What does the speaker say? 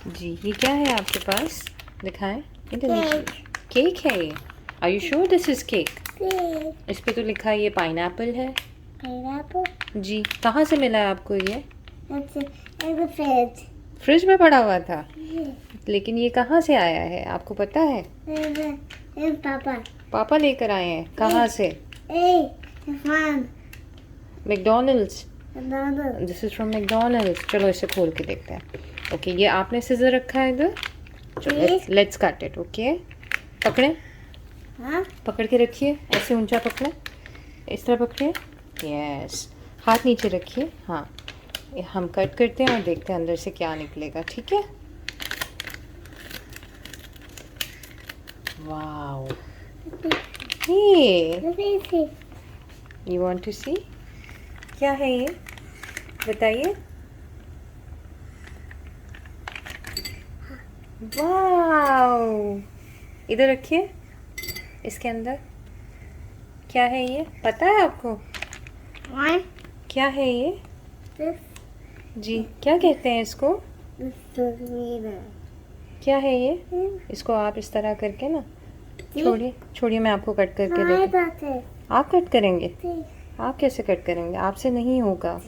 जी, ये क्या है आपके पास? दिखाएं। इधर केक है ये। Are you sure this is cake? इस पे तो लिखा है ये पाइनएप्पल है। पाइनएप्पल? जी, कहाँ से मिला है आपको ये? फ्रिज। फ्रिज में पड़ा हुआ था, लेकिन ये कहाँ से आया है आपको पता है? पापा। पापा लेकर आए हैं। कहाँ से? McDonald's. This is from McDonald's. चलो इसे खोल के देखते हैं। ओके, ये आपने सीजर रखा है इधर। चलो लेट्स कट इट। ओके, पकड़े, हाँ? पकड़ के रखिए, ऐसे ऊंचा पकड़े, इस तरह पकड़िए। यस, हाथ नीचे रखिए। हाँ, ये हम कट करते हैं और देखते हैं अंदर से क्या निकलेगा। ठीक है। वाओ, ये यू वांट टू सी क्या है ये? बताइए। वाओ, इधर रखिए। इसके अंदर क्या है ये पता है आपको? क्या है ये? जी, क्या कहते हैं इसको? क्या है ये? इसको आप इस तरह करके ना, छोड़िए छोड़िए, मैं आपको कट करके देती हूँ। आप कट करेंगे? आप कैसे कट करेंगे? आपसे नहीं होगा।